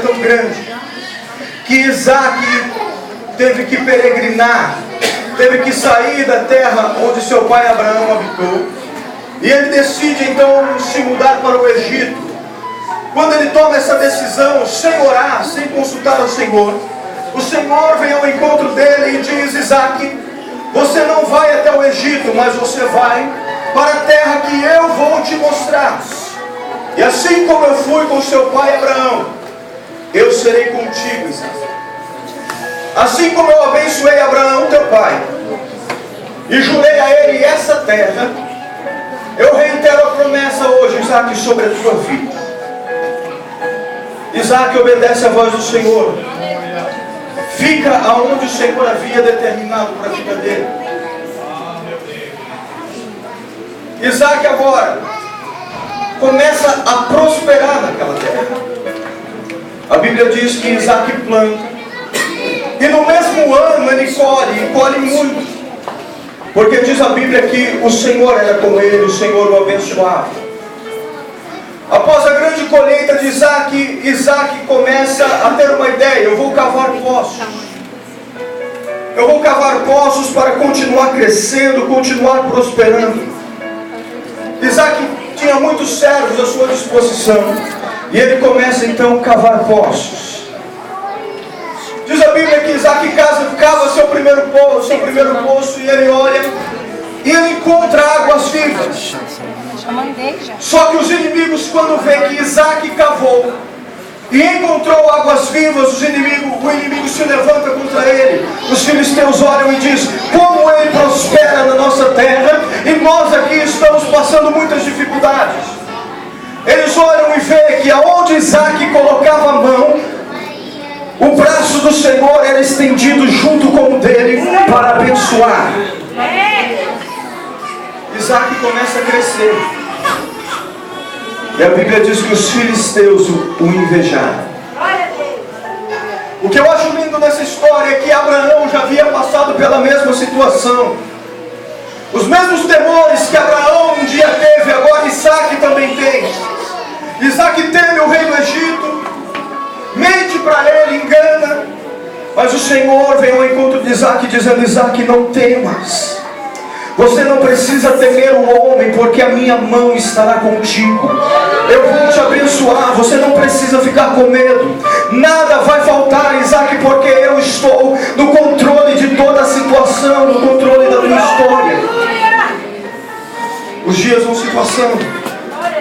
tão grande que Isaac teve que peregrinar, teve que sair da terra onde seu pai Abraão habitou, e ele decide então se mudar para o Egito. Quando ele toma essa decisão, sem orar, sem consultar o Senhor vem ao encontro dele e diz: Isaac, você não vai até o Egito, mas você vai para a terra que eu vou te mostrar. E assim como eu fui com seu pai Abraão, eu serei contigo, Isaac. Assim como eu abençoei Abraão, teu pai, e jurei a ele essa terra, eu reitero a promessa hoje, Isaac, sobre a tua vida. Isaac obedece a voz do Senhor. Fica aonde o Senhor havia determinado para a vida dele. Isaac agora começa a prosperar naquela terra. A Bíblia diz que Isaac planta, e no mesmo ano ele colhe muito, porque diz a Bíblia que o Senhor era com ele, o Senhor o abençoava. Após a grande colheita de Isaac, Isaac começa a ter uma ideia: eu vou cavar poços. Eu vou cavar poços para continuar crescendo, continuar prosperando. Isaac tinha muitos servos à sua disposição, e ele começa então a cavar poços. Diz a Bíblia que Isaac cava seu primeiro poço, e ele olha, e ele encontra águas vivas. Só que os inimigos, quando vêem que Isaac cavou e encontrou águas vivas, o inimigo se levanta contra ele. Os filisteus olham e dizem: como ele prospera na nossa terra, e nós aqui estamos passando muitas dificuldades. Eles olham e veem que aonde Isaac colocava a mão, o braço do Senhor era estendido junto com o dele para abençoar. Isaac começa a crescer, e a Bíblia diz que os filisteus o invejaram. O que eu acho lindo nessa história é que Abraão já havia passado pela mesma situação. Os mesmos temores que Abraão um dia teve, agora Isaac também tem. Isaac teme o rei do Egito, mente para ele, engana, mas o Senhor vem ao encontro de Isaac dizendo: Isaac, não temas. Você não precisa temer o homem, porque a minha mão estará contigo. Eu vou te abençoar, você não precisa ficar com medo. Nada vai faltar, Isaac, porque eu estou no controle de toda a situação, no controle da tua história. Os dias vão se passando,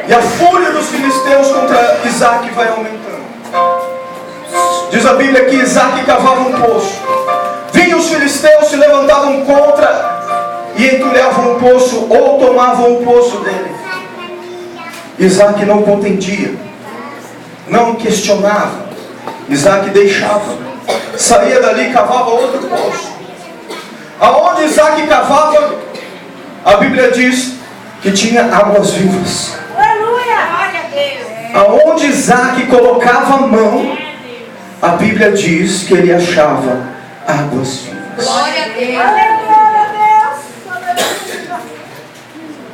e a fúria dos filisteus contra Isaac vai aumentando. Diz a Bíblia que Isaac cavava um poço. Vinham os filisteus, se levantavam contra e entulhavam o poço, ou tomavam o poço dele. Isaac não contendia, não questionava. Isaac deixava, saía dali e cavava outro poço. Aonde Isaac cavava, a Bíblia diz que tinha águas vivas. Aonde Isaac colocava a mão, a Bíblia diz que ele achava águas vivas. Glória a Deus.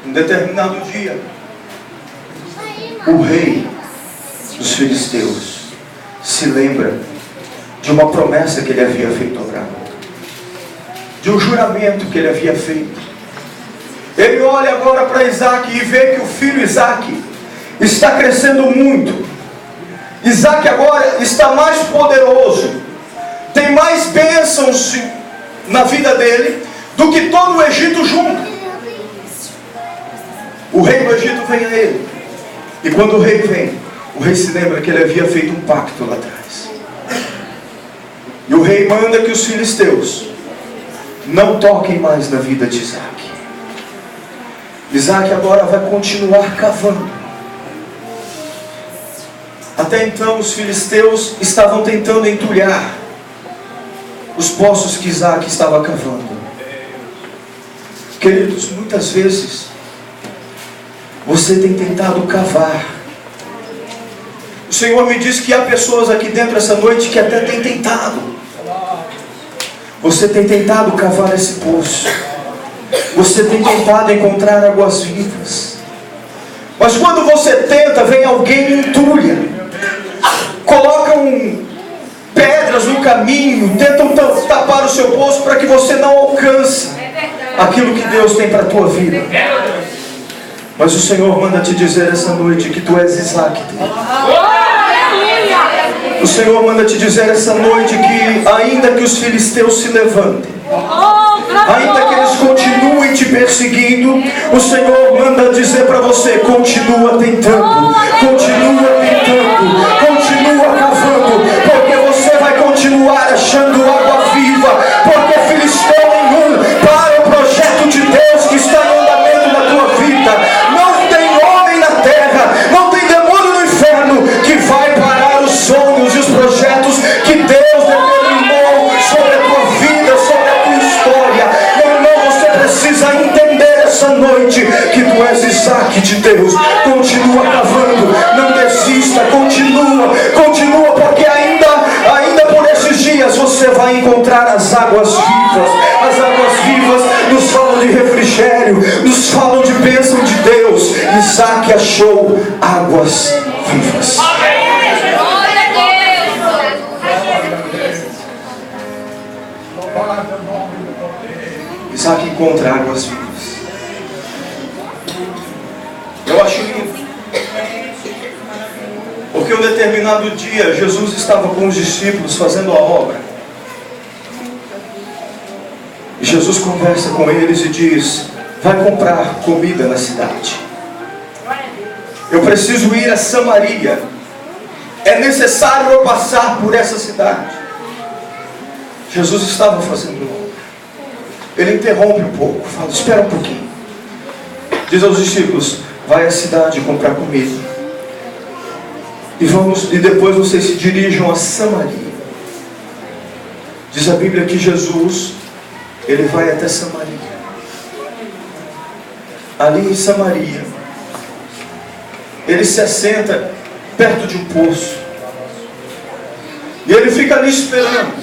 Um determinado dia, o rei dos filisteus se lembra de uma promessa que ele havia feito a Abraão, de um juramento que ele havia feito. Ele olha agora para Isaac e vê que o filho Isaac está crescendo muito. Isaac agora está mais poderoso, tem mais bênçãos na vida dele do que todo o Egito junto. O rei do Egito vem a ele, e quando o rei vem, o rei se lembra que ele havia feito um pacto lá atrás, e o rei manda que os filisteus não toquem mais na vida de Isaac. Isaac agora vai continuar cavando. Até então os filisteus estavam tentando entulhar os poços que Isaac estava cavando. Queridos, muitas vezes você tem tentado cavar. O Senhor me diz que há pessoas aqui dentro essa noite que até têm tentado. Você tem tentado cavar esse poço. Você tem tentado encontrar águas vivas. Mas quando você tenta, vem alguém e entulha. Coloca um caminho, tentam tapar o seu poço para que você não alcance aquilo que Deus tem para a tua vida. Mas o Senhor manda te dizer essa noite que tu és Isaac. O Senhor manda te dizer essa noite que ainda que os filisteus se levantem, ainda que eles continuem te perseguindo, o Senhor manda dizer para você: continua tentando, continua tentando, continua cavando, porque você vai continuar achando água viva, porque filisteu nenhum para o projeto de Deus que está em andamento na tua vida. Não tem homem na terra, não tem demônio no inferno que vai parar os sonhos e os projetos que Deus determinou sobre a tua vida, sobre a tua história. Meu irmão, você precisa entender essa noite que tu és Isaac de Deus. Continua cavando, não desista, continua, porque ainda por esses dias você vai encontrar as águas vivas. As águas vivas nos falam de refrigério, nos falam de bênção de Deus. Isaac achou águas vivas. Isaac encontra águas vivas. Eu acho lindo, porque um determinado dia Jesus estava com os discípulos fazendo a obra. E Jesus conversa com eles e diz: vai comprar comida na cidade. Eu preciso ir a Samaria. É necessário eu passar por essa cidade. Jesus estava fazendo obra. Ele interrompe um pouco, fala: espera um pouquinho. Diz aos discípulos: vai à cidade comprar comida. E depois vocês se dirijam a Samaria. Diz a Bíblia que Jesus, ele vai até Samaria. Ali em Samaria, ele se assenta perto de um poço. E ele fica ali esperando.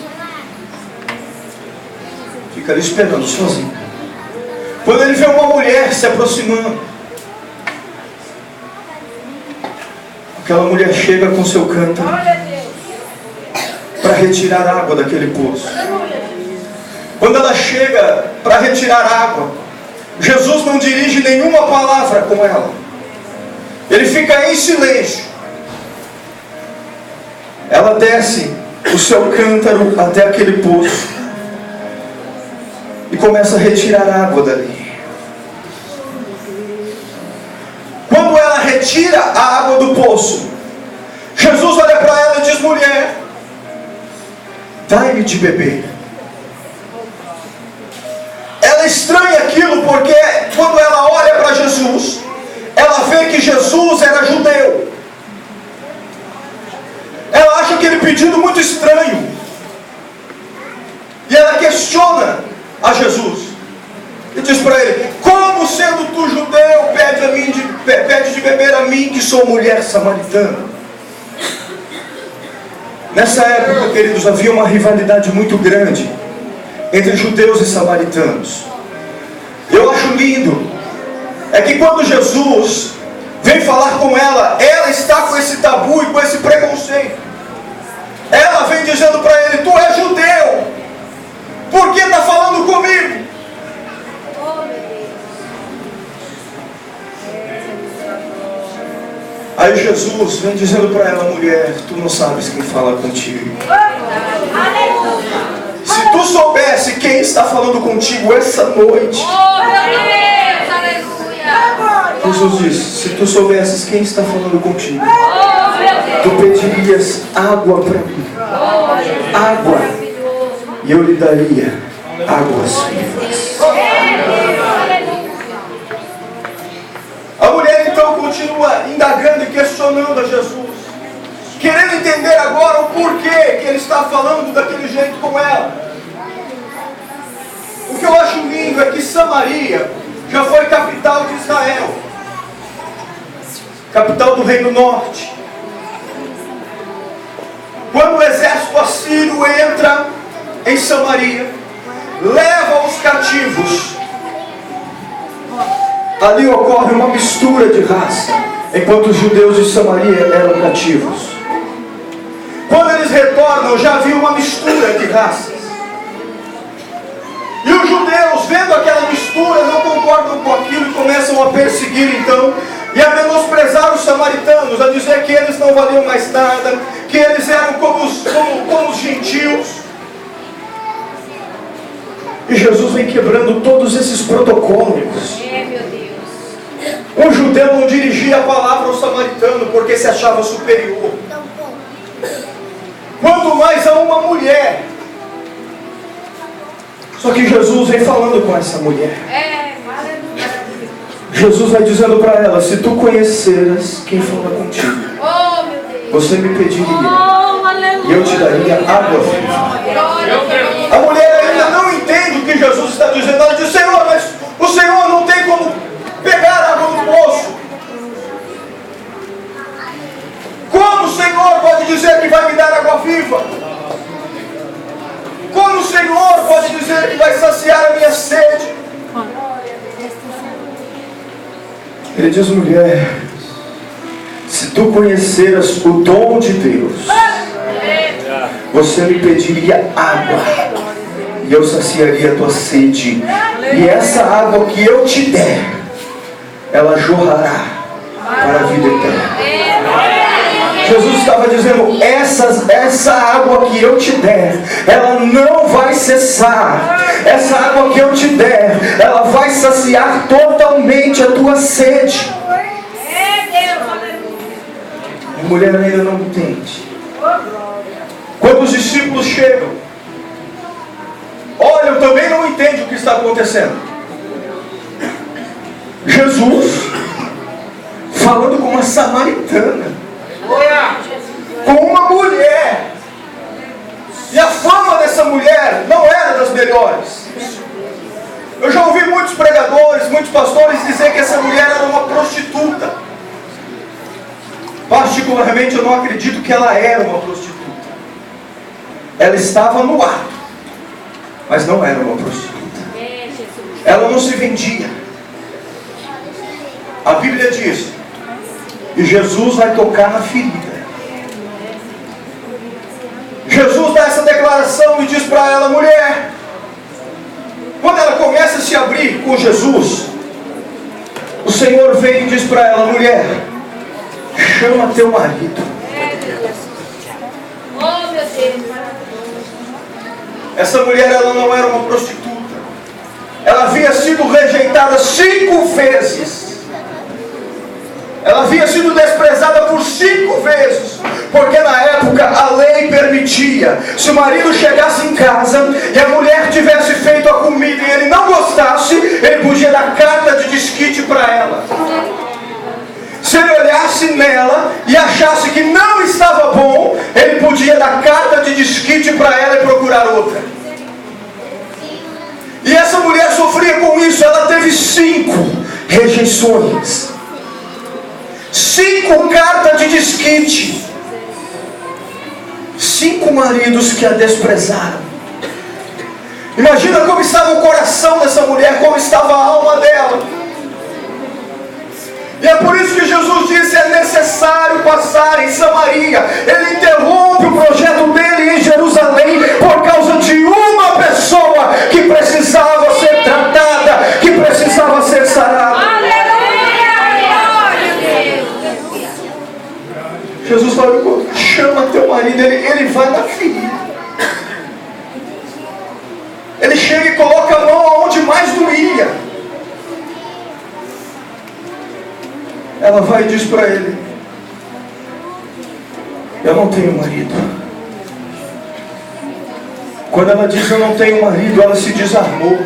Fica ali esperando, sozinho. Quando ele vê uma mulher se aproximando, aquela mulher chega com seu cântaro para retirar água daquele poço. Quando ela chega para retirar água, Jesus não dirige nenhuma palavra com ela. Ele fica em silêncio. Ela desce o seu cântaro até aquele poço e começa a retirar água dali. Quando ela retira a água do poço, Jesus olha para ela e diz: mulher, dai-me de beber. Ela estranha aquilo porque quando ela olha para Jesus, ela vê que Jesus era judeu. Ela acha aquele pedido muito estranho. E ela questiona a Jesus. E diz para ele: como sendo tu judeu, pede de beber a mim, que sou mulher samaritana? Nessa época, queridos, havia uma rivalidade muito grande entre judeus e samaritanos. Eu acho lindo é que quando Jesus vem falar com ela, ela está com esse tabu e com esse preconceito. Ela vem dizendo para ele: tu és judeu, por que está falando comigo? Aí Jesus vem dizendo para ela: mulher, tu não sabes quem fala contigo. Se tu soubesse quem está falando contigo essa noite. Jesus disse: se tu soubesses quem está falando contigo, tu pedirias água para mim. Água. E eu lhe daria águas vivas. A mulher então continua indagando e questionando a Jesus, querendo entender agora o porquê que ele está falando daquele jeito com ela. O que eu acho lindo é que Samaria já foi capital de Israel, capital do Reino Norte. Quando o exército assírio entra em Samaria, leva os cativos, ali ocorre uma mistura de raça, enquanto os judeus de Samaria eram cativos. Quando eles retornam, já havia uma mistura de raças. E os judeus, vendo aquela mistura, não concordam com aquilo e começam a perseguir então, e a menosprezar os samaritanos, a dizer que eles não valiam mais nada, que eles eram como os gentios. E Jesus vem quebrando todos esses protocolos. Um judeu não dirigia a palavra ao samaritano porque se achava superior. Quanto mais a uma mulher. Só que Jesus vem falando com essa mulher. Jesus vai dizendo para ela: se tu conheceras quem fala contigo, você me pediria e eu te daria água viva. A mulher ainda não entende o que Jesus está dizendo. Ela diz: Senhor, mas o Senhor não tem como pegar água do poço. Como o Senhor pode dizer que vai me dar água viva? Como o Senhor pode dizer que vai saciar a minha sede? Ele diz: mulher, se tu conheceras o dom de Deus, você me pediria água e eu saciaria a tua sede. E essa água que eu te der, ela jorrará para a vida eterna. Jesus estava dizendo: essa água que eu te der, ela não vai cessar. Essa água que eu te der, ela vai saciar totalmente a tua sede. A mulher ainda não entende. Quando os discípulos chegam, olham, também não entende o que está acontecendo. Jesus falando com uma samaritana, com uma mulher, e a fama dessa mulher não era das melhores. Eu já ouvi muitos pregadores, muitos pastores dizer que essa mulher era uma prostituta. Particularmente eu não acredito que ela era uma prostituta. Ela estava no ato, mas não era uma prostituta. Ela não se vendia. A Bíblia diz: e Jesus vai tocar na ferida. Jesus dá essa declaração e diz para ela: mulher. Quando ela começa a se abrir com Jesus, o Senhor vem e diz para ela: mulher, chama teu marido. Essa mulher, ela não era uma prostituta. Ela havia sido rejeitada 5 vezes. Ela havia sido desprezada por 5 vezes. Porque na época a lei permitia, se o marido chegasse em casa e a mulher tivesse feito a comida e ele não gostasse, ele podia dar carta de desquite para ela. Se ele olhasse nela e achasse que não estava bom, ele podia dar carta de desquite para ela e procurar outra. E essa mulher sofria com isso. Ela teve 5 rejeições, 5 cartas de desquite, 5 maridos que a desprezaram. Imagina como estava o coração dessa mulher, como estava a alma dela. E é por isso que Jesus disse: é necessário passar em Samaria. Ele interrompe o projeto dele em Jerusalém por causa de uma pessoa que precisava ser tratada, que precisava ser sarada. Jesus fala: chama teu marido. Ele vai na ferida. Ele chega e coloca a mão onde mais doía. Ela vai e diz para ele: eu não tenho marido. Quando ela diz eu não tenho marido, ela se desarmou.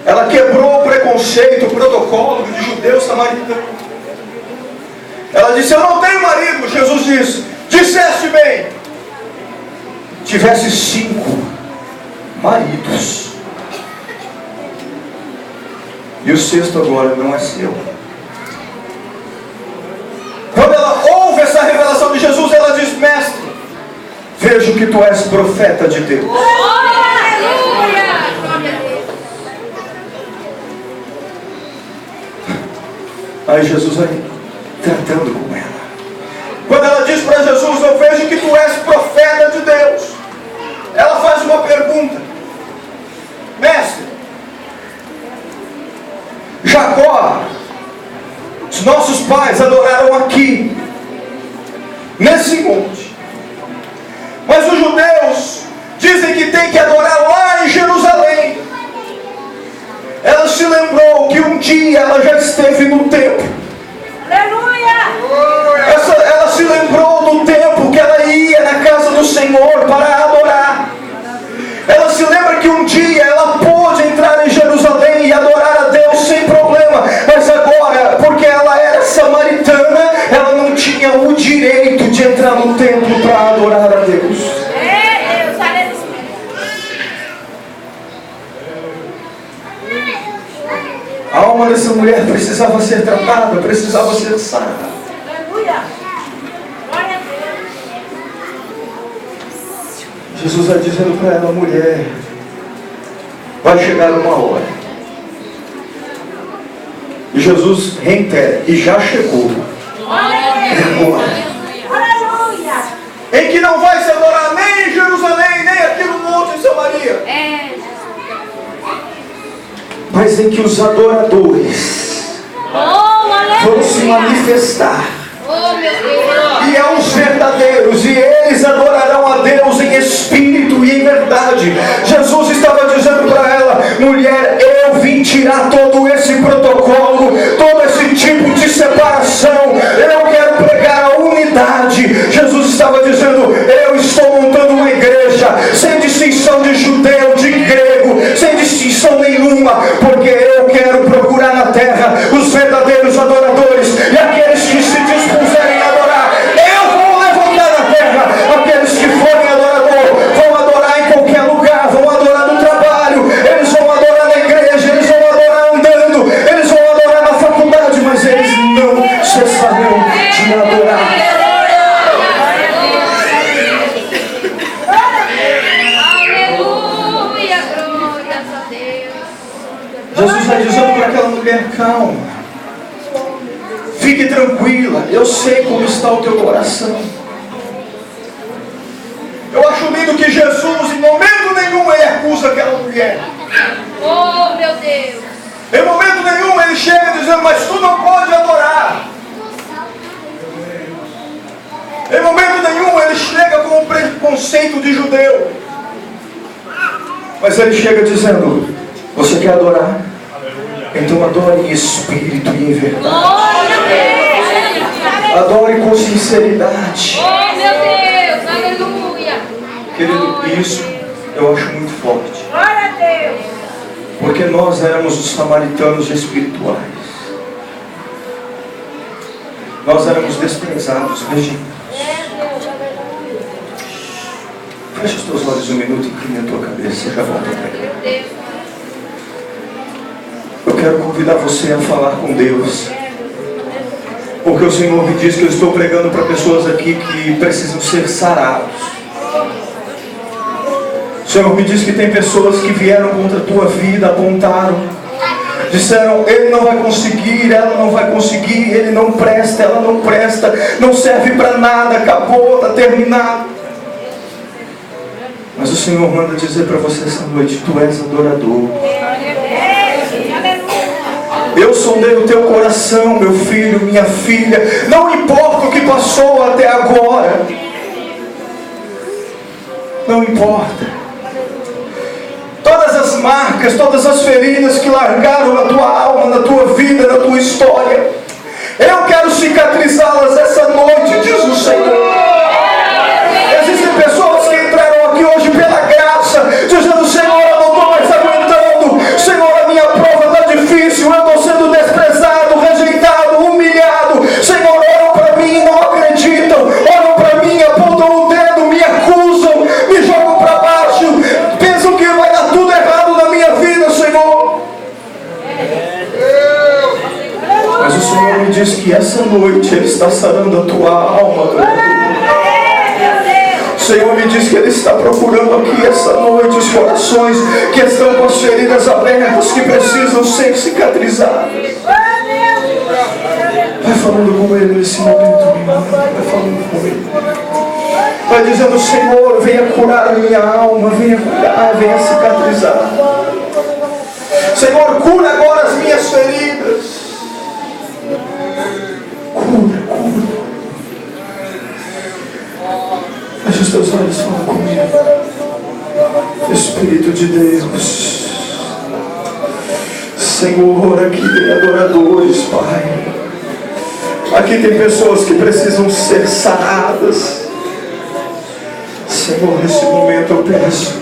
Ela quebrou o preconceito, o protocolo de judeu samaritano. Ela disse: eu não tenho marido. Jesus disse: disseste bem. Tivesse 5 maridos, e o 6º agora não é seu. Quando ela ouve essa revelação de Jesus, ela diz: mestre, vejo que tu és profeta de Deus. Aí Jesus vai tratando com ela. Quando ela diz para Jesus: eu vejo que tu és profeta mas adoraram aqui, nesse monte. Mas os judeus dizem que tem que adorar lá em Jerusalém. Ela se lembrou que um dia ela já esteve no templo. Aleluia! Ela se lembrou do tempo que ela ia na casa do Senhor para adorar. Ela se lembra que um dia ela pôde entrar em Jerusalém e adorar a Deus sem problema. Mas agora, porque ela era samaritana, ela não tinha o direito de entrar no templo para adorar a Deus. Deus, aleluia! A alma dessa mulher precisava ser tratada, precisava ser sarada. Aleluia! Glória a Deus! Jesus vai dizendo para ela: mulher, vai chegar uma hora. E Jesus reitera: e já chegou. Aleluia! Em que não vai se adorar nem em Jerusalém, nem aqui no monte de Samaria. Mas em que os adoradores vão se manifestar. E é os verdadeiros, e eles adorarão a Deus em espírito e em verdade. Jesus estava dizendo para ela: mulher, eu vim tirar todo esse protocolo, todo esse tipo de separação. Eu quero pregar a unidade. Jesus estava dizendo: eu estou montando uma igreja sem distinção de judeu, de grego, sem distinção nenhuma, porque eu quero procurar na terra os verdadeiros adoradores, e aqueles que se dispuserem a adorar, eu vou levantar na terra. Aqueles que forem adorador vão adorar em qualquer lugar, vão adorar no trabalho, eles vão adorar na igreja, eles vão adorar andando, eles vão adorar na faculdade, mas eles não cessarão de adorar. Jesus está dizendo para aquela mulher: calma, fique tranquila, eu sei como está o teu coração. Eu acho lindo que Jesus, em momento nenhum, ele acusa aquela mulher. Oh, meu Deus! Em momento nenhum ele chega dizendo: mas tu não pode adorar. Em momento nenhum ele chega com um preconceito de judeu. Mas ele chega dizendo: você quer adorar? Então adore em espírito e em verdade. Adore com sinceridade. Oh, meu Deus! Aleluia! Querido, isso eu acho muito forte. Glória a Deus! Porque nós éramos os samaritanos espirituais. Nós éramos desprezados, rejeitados. Fecha os teus olhos um minuto e inclina a tua cabeça. Já volta para cá. Meu Deus! Eu quero convidar você a falar com Deus. Porque o Senhor me diz que eu estou pregando para pessoas aqui que precisam ser sarados. O Senhor me diz que tem pessoas que vieram contra a tua vida, apontaram, disseram: ele não vai conseguir, ela não vai conseguir, ele não presta, ela não presta, não serve para nada, acabou, está terminado. Mas o Senhor manda dizer para você essa noite: tu és adorador. Eu sondei o teu coração, meu filho, minha filha. Não importa o que passou até agora. Não importa. Todas as marcas, todas as feridas que largaram na tua alma, na tua vida, na tua história, eu quero cicatrizá-las essa noite, diz o Senhor. Existem pessoas que entraram aqui hoje pela graça, dizendo: Senhor, eu não estou mais aguentando. Senhor, a minha prova está difícil. Eu estou sendo desprezado, rejeitado, humilhado. Senhor, oram para mim e não acreditam. Oram para mim, apontam o dedo, me acusam, me jogam para baixo. Pensam que vai dar tudo errado na minha vida, Senhor. Mas o Senhor me diz que essa noite Ele está sarando a tua alma. O Senhor me diz que Ele está procurando aqui essa noite os corações que estão com as feridas abertas, que precisam ser cicatrizadas. Vai falando com Ele nesse momento, meu irmão. Vai falando com Ele. Vai dizendo: Senhor, venha curar a minha alma, venha curar, venha cicatrizar. Senhor, cura agora as minhas feridas. Feche os teus olhos, fala comigo. Espírito de Deus, Senhor, aqui tem adoradores, Pai. Aqui tem pessoas que precisam ser saradas. Senhor, nesse momento eu peço,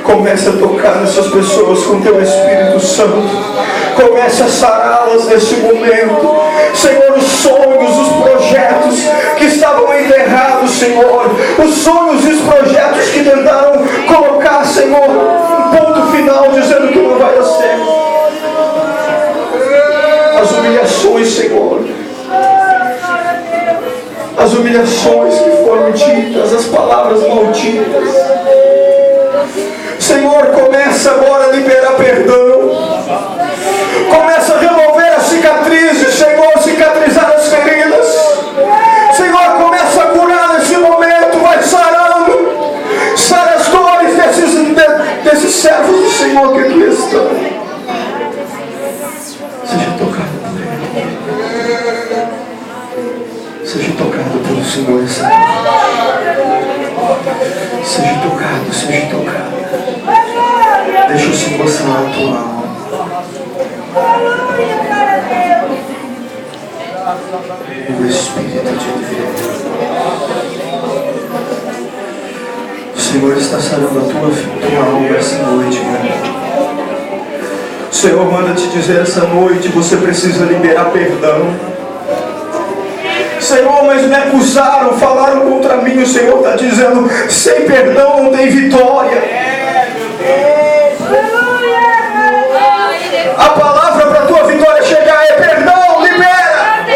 comece a tocar nessas pessoas com Teu Espírito Santo. Comece a sará-las nesse momento. Senhor, os sonhos, os projetos que estavam enterrados, Senhor. Os sonhos e os projetos que tentaram colocar, Senhor, um ponto final dizendo que não vai dar certo. As humilhações, Senhor. As humilhações que foram ditas, as palavras malditas. Senhor, começa agora a liberar perdão. Começa a remover as cicatrizes, Senhor, cicatrizar as feridas. Senhor, começa a curar nesse momento, vai sarando. Sara as dores desses servos do Senhor que aqui estão. Seja tocado por Ele. Seja tocado pelo Senhor essa noite. Seja tocado, seja tocado. Deixa o Senhor sanar a tua alma. O Espírito de Deus. O Senhor está sarando a tua alma essa noite, né? O Senhor manda te dizer essa noite, você precisa liberar perdão. Senhor, mas me acusaram, falaram contra mim. O Senhor está dizendo, sem perdão não tem vitória. A palavra para a tua vitória chegar é perdão, libera.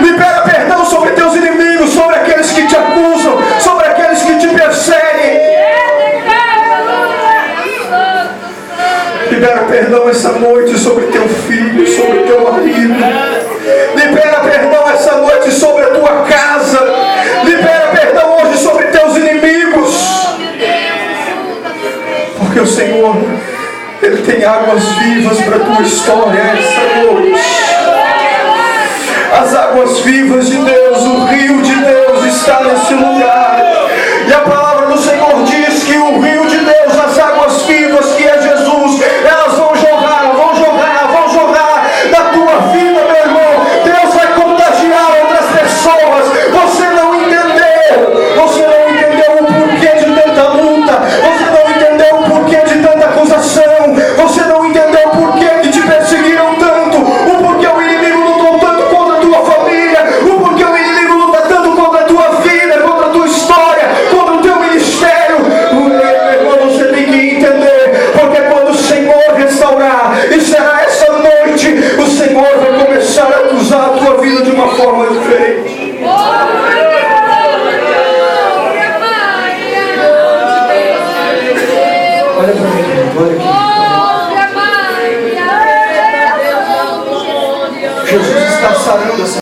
Libera perdão sobre teus inimigos, sobre aqueles que te acusam, sobre aqueles que te perseguem. Libera perdão essa noite sobre teu filho, sobre teu marido. Libera perdão essa noite sobre a tua casa. Libera perdão hoje sobre teus inimigos. Porque o Senhor, Ele tem águas vivas para a tua história essa noite. As águas vivas de Deus, o rio de Deus está nesse lugar. E a palavra do Senhor diz que o rio de Deus, as águas vivas que é Jesus, elas vão jorrar, vão jorrar, vão jorrar da tua vida, meu irmão. Deus vai contagiar outras pessoas. Você não entendeu. Você não entendeu o porquê de tanta luta. Você não entendeu o porquê de tanta acusação. Você não entendeu o porquê que te perseguiram tanto. O porquê o inimigo lutou tanto contra a tua família. O porquê o inimigo luta tanto contra a tua vida, contra a tua história, contra o teu ministério. Meu irmão, você tem que entender. Porque quando o Senhor restaurar, e será essa noite, o Senhor vai começar a usar a tua vida de uma forma diferente. Olha para